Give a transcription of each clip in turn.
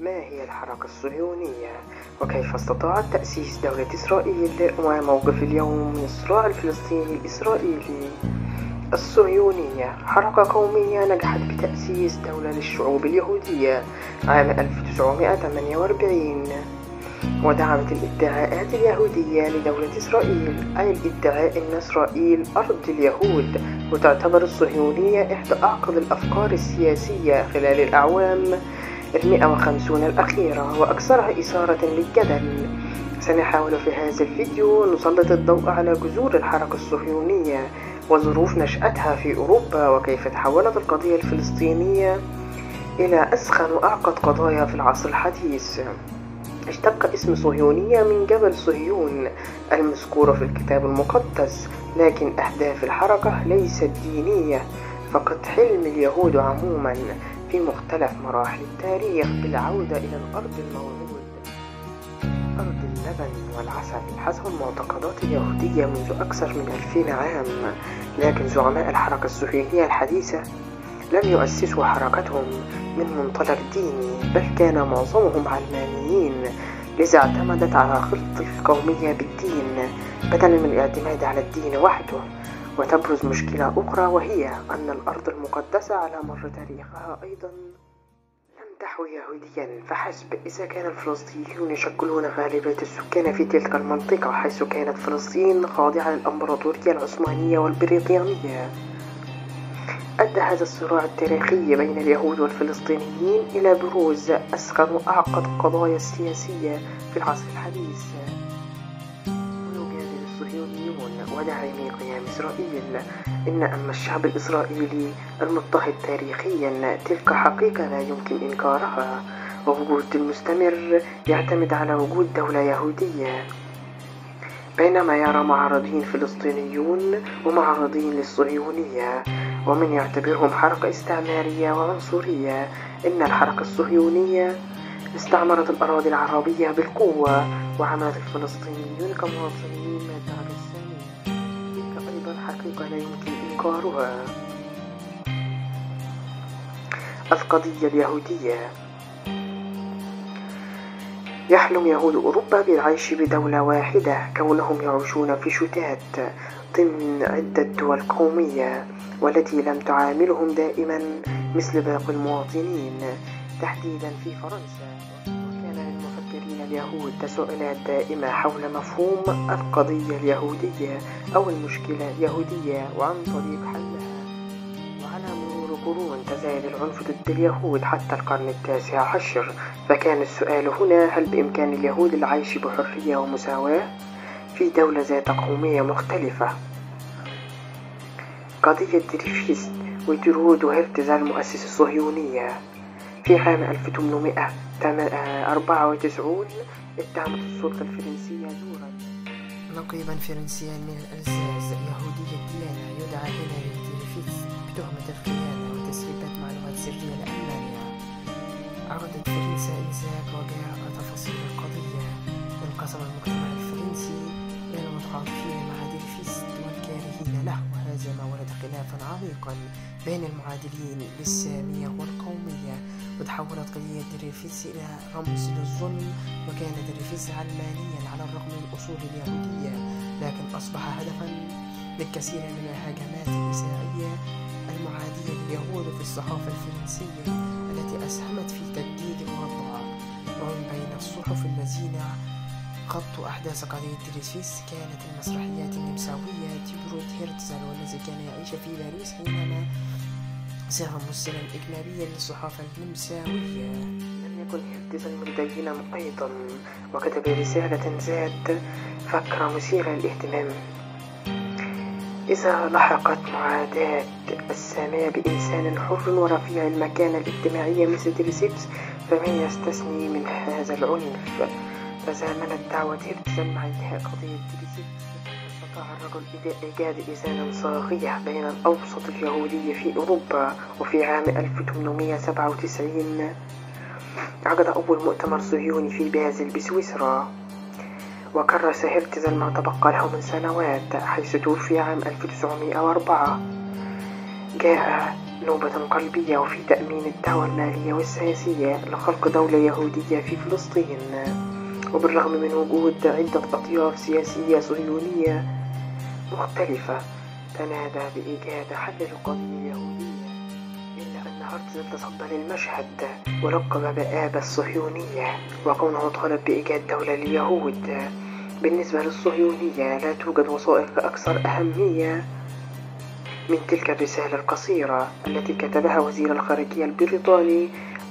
ما هي الحركة الصهيونية؟ وكيف استطاعت تأسيس دولة إسرائيل؟ وما موقف اليوم من الصراع الفلسطيني الإسرائيلي؟ الصهيونية حركة قومية نجحت بتأسيس دولة للشعوب اليهودية عام 1948، ودعمت الادعاءات اليهودية لدولة إسرائيل، أي الادعاء أن إسرائيل أرض اليهود. وتعتبر الصهيونية إحدى أعقد الأفكار السياسية خلال الأعوام 150 الأخيرة وأكثرها إثارة للجدل. سنحاول في هذا الفيديو نسلط الضوء على جذور الحركة الصهيونية وظروف نشأتها في أوروبا، وكيف تحولت القضية الفلسطينية إلى أسخن وأعقد قضايا في العصر الحديث. اشتق اسم صهيونية من جبل صهيون المذكورة في الكتاب المقدس، لكن أهداف الحركة ليست دينية فقط. حلم اليهود عموما في مختلف مراحل التاريخ بالعودة إلى الأرض الموعود، أرض اللبن والعسل حسب المعتقدات اليهودية منذ أكثر من 2000 عام. لكن زعماء الحركة الصهيونية الحديثة لم يؤسسوا حركتهم من منطلق ديني، بل كان معظمهم علمانيين، لذا اعتمدت على خلط القومية بالدين بدلا من الاعتماد على الدين وحده. وتبرز مشكلة أخرى، وهي أن الأرض المقدسة على مر تاريخها أيضا لم تحوي يهوديا فحسب. إذا كان الفلسطينيون يشكلون غالبية السكان في تلك المنطقة، حيث كانت فلسطين خاضعة للإمبراطورية العثمانية والبريطانية، أدى هذا الصراع التاريخي بين اليهود والفلسطينيين إلى بروز أسخن وأعقد قضايا السياسية في العصر الحديث. ويجادل الصهيونيون وداعمي قيام إسرائيل أما الشعب الإسرائيلي المضطهد تاريخيا تلك حقيقة لا يمكن إنكارها، ووجود المستمر يعتمد على وجود دولة يهودية. بينما يرى معارضين فلسطينيون ومعارضين للصهيونية ومن يعتبرهم حركة استعمارية وعنصرية أن الحركة الصهيونية استعمرت الأراضي العربية بالقوة وعملت الفلسطينيون كمواطنين من الدرجة الثانية. تلك أيضا حقيقة لا يمكن إنكارها. القضية اليهودية. يحلم يهود أوروبا بالعيش بدولة واحدة، كونهم يعيشون في شتات ضمن عدة دول قومية، والتي لم تعاملهم دائما مثل باقي المواطنين، تحديدا في فرنسا. وكان للمفكرين اليهود تساؤلات دائمة حول مفهوم القضية اليهودية أو المشكلة اليهودية وعن طريق حلها. وعلى مرور قرون تزايد العنف ضد اليهود حتى القرن التاسع عشر، فكان السؤال هنا: هل بإمكان اليهود العيش بحرية ومساواة في دولة ذات قومية مختلفة؟ قضية دريفيس وتيودور هرتزل مؤسس الصهيونية. في عام 1894 اتهمت السلطة الفرنسية دورا نقيبا فرنسيا من الألزاز يهودي الديانة يدعى هنري دريفيس بتهمة الخيانة وتسريبات معلومات سرية لألمانيا. عرضت فرنسا إنذاك وجاء تفاصيل القضية. انقسم المجتمع الفرنسي بين المتعاطفين مع دريفيس والكارهين له، وهذا ما ولد خلافا عميقا بين المعادلين للسامية والقومية. وتحولت قضية دريفيس إلى رمز للظلم، وكان دريفيس علمانيا على الرغم من الأصول اليهودية، لكن أصبح هدفا للكثير من الهجمات النسائية المعادية لليهود في الصحافة الفرنسية التي أسهمت في تجديد الوضع. ومن بين الصحف الذين غطوا أحداث قضية دريفيس كانت المسرحيات النمساوية تيودور هرتزل، والذي كان يعيش في باريس حينما ساهم ممثلا إجنبيا للصحافة النمساوية. لم يكن هرتزل متدينا أيضا، وكتب رسالة ذات فكرة مثيرة للاهتمام: إذا لحقت معاداة السماء بإنسان حر ورفيع المكانة الاجتماعية مثل دريفيس فمن يستثني من هذا العنف؟ تزامنت دعوة هرتزل مع انتهاء قضية دريفيس، استطاع الرجل إيجاد إزالة صاغية بين الأوسط اليهودي في أوروبا. وفي عام 1897 عقد أول مؤتمر صهيوني في بازل بسويسرا، وكرس هرتزل ما تبقى له من سنوات، حيث توفي عام 1904. جاء نوبة قلبية وفي تأمين الدعوة المالية والسياسية لخلق دولة يهودية في فلسطين. وبالرغم من وجود عدة أطياف سياسية صهيونية مختلفة تنادى بإيجاد حل للقضية اليهودية، إلا أن هرتزل تصدى للمشهد ولقب بآب الصهيونية، وكونه طالب بإيجاد دولة لليهود. بالنسبة للصهيونية لا توجد وثائق أكثر أهمية من تلك الرسالة القصيرة التي كتبها وزير الخارجية البريطاني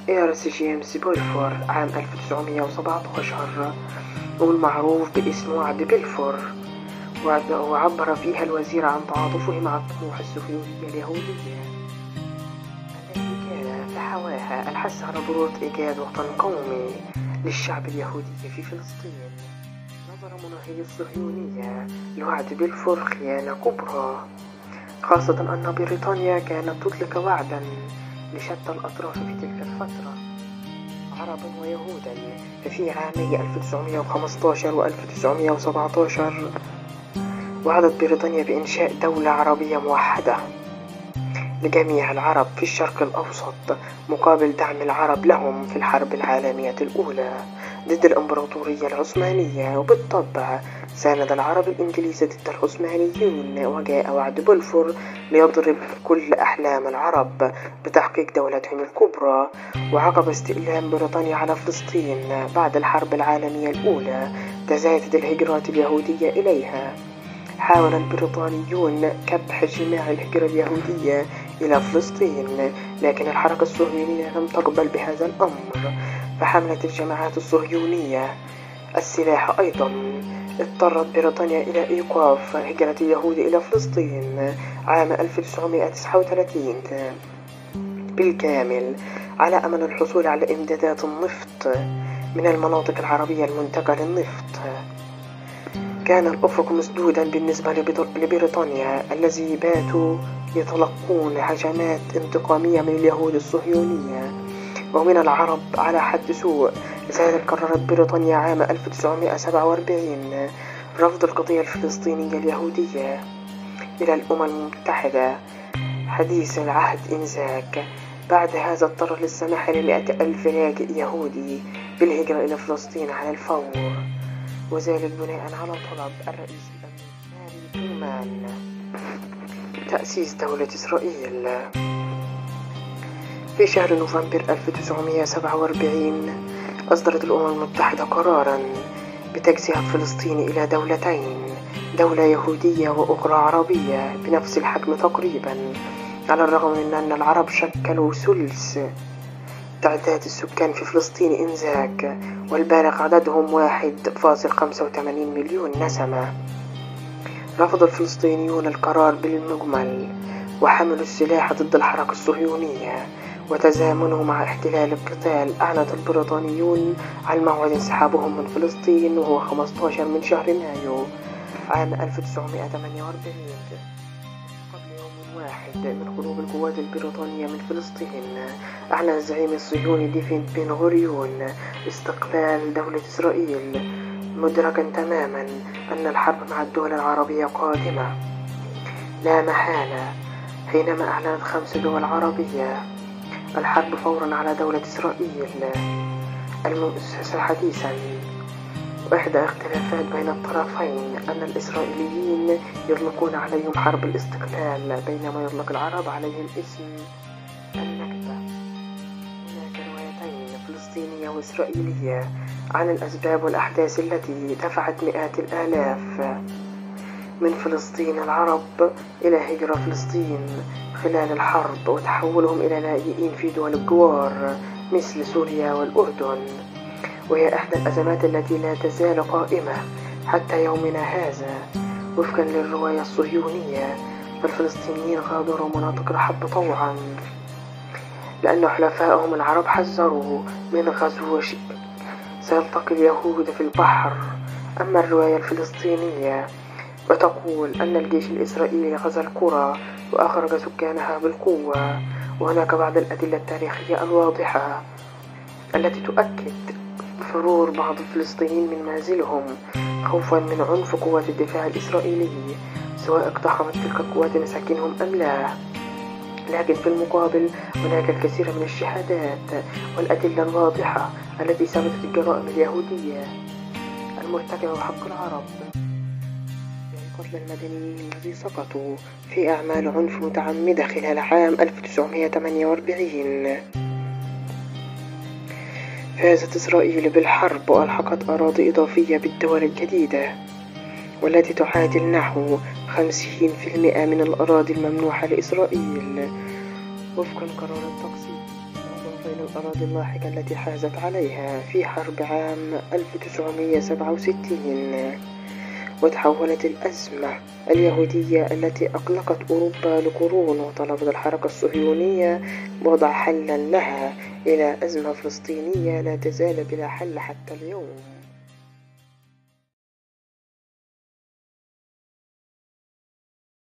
إيرس جيمس بولفور عام 1917، والمعروف باسم وعد بلفور، وعبر فيها الوزير عن تعاطفه مع الطموح الصهيونية اليهودية التي كان فحواها الحث على ضرورة إيجاد وطن قومي للشعب اليهودي في فلسطين. نظر مناهضي الصهيونية لوعد بلفور خيانة كبرى، خاصة أن بريطانيا كانت تطلق وعدا لشتى الأطراف في تلك الفترة عربا ويهودا. ففي عامي 1915 و 1917 وعدت بريطانيا بإنشاء دولة عربية موحدة لجميع العرب في الشرق الأوسط مقابل دعم العرب لهم في الحرب العالمية الأولى ضد الإمبراطورية العثمانية. وبالطبع ساند العرب الإنجليز ضد العثمانيين، وجاء وعد بلفور ليضرب كل أحلام العرب بتحقيق دولتهم الكبرى. وعقب استئلام بريطانيا على فلسطين بعد الحرب العالمية الأولى تزايدت الهجرات اليهودية إليها. حاول البريطانيون كبح جماع الهجرة اليهودية إلى فلسطين، لكن الحركة الصهيونية لم تقبل بهذا الأمر، فحملت الجماعات الصهيونية السلاح أيضا. اضطرت بريطانيا إلى إيقاف هجرة اليهود إلى فلسطين عام 1939 بالكامل على أمل الحصول على إمدادات النفط من المناطق العربية المنتجة للنفط. كان الأفق مسدودا بالنسبة لبريطانيا الذي باتوا يتلقون هجمات انتقامية من اليهود الصهيونية ومن العرب على حد سوء. لذلك قررت بريطانيا عام 1947 رفض القضية الفلسطينية اليهودية إلى الأمم المتحدة حديث العهد إنذاك. بعد هذا اضطر للسماح ل100,000 لاجئ يهودي بالهجرة إلى فلسطين على الفور، وذلك بناء على طلب الرئيس الأمريكي ترومان تأسيس دولة إسرائيل. في شهر نوفمبر 1947 أصدرت الأمم المتحدة قراراً بتجزئة فلسطين إلى دولتين، دولة يهودية وأخرى عربية بنفس الحجم تقريباً، على الرغم من أن العرب شكلوا ثلث تعداد السكان في فلسطين إنذاك، والبالغ عددهم 1.85 مليون نسمة. رفض الفلسطينيون القرار بالمجمل وحملوا السلاح ضد الحركة الصهيونية، وتزامنوا مع احتلال القتال أعلنت البريطانيون عن موعد انسحابهم من فلسطين، وهو 15 من شهر مايو عام 1948. قبل يوم واحد من خروج القوات البريطانية من فلسطين أعلن الزعيم الصهيوني ديفيد بن غوريون استقلال دولة إسرائيل، مدركا تماما أن الحرب مع الدول العربية قادمة لا محالة. حينما أعلنت 5 دول عربية الحرب فورا على دولة إسرائيل المؤسسة حديثا. وإحدى اختلافات بين الطرفين أن الإسرائيليين يطلقون عليهم حرب الاستقلال، بينما يطلق العرب عليهم اسم النكبة. هناك روايتين فلسطينية وإسرائيلية عن الأسباب والأحداث التي دفعت مئات الآلاف من فلسطين العرب إلى هجرة فلسطين خلال الحرب وتحولهم إلى لاجئين في دول الجوار مثل سوريا والأردن، وهي إحدى الأزمات التي لا تزال قائمة حتى يومنا هذا. وفقا للرواية الصهيونية فالفلسطينيين غادروا مناطق الحرب طوعا لأن حلفائهم العرب حذروا من غزو سيلتقي اليهود في البحر. أما الرواية الفلسطينية وتقول أن الجيش الإسرائيلي غزا القرى وأخرج سكانها بالقوة، وهناك بعض الأدلة التاريخية الواضحة التي تؤكد فرور بعض الفلسطينيين من منازلهم خوفا من عنف قوات الدفاع الإسرائيلي، سواء اقتحمت تلك القوات مساكنهم أم لا. لكن في المقابل هناك الكثير من الشهادات والأدلة الواضحة التي ثبتت الجرائم اليهودية المرتكبة بحق العرب، قتل المدنيين الذين سقطوا في أعمال عنف متعمدة خلال عام 1948. فازت إسرائيل بالحرب وألحقت أراضي إضافية بالدول الجديدة، والتي تعادل نحو 50% من الأراضي الممنوحة لإسرائيل وفقا قرار التقسيم بين الأراضي اللاحقة التي حازت عليها في حرب عام 1967. وتحولت الأزمة اليهودية التي أقلقت أوروبا لقرون وطلبت الحركة الصهيونية وضع حلا لها إلى أزمة فلسطينية لا تزال بلا حل حتى اليوم.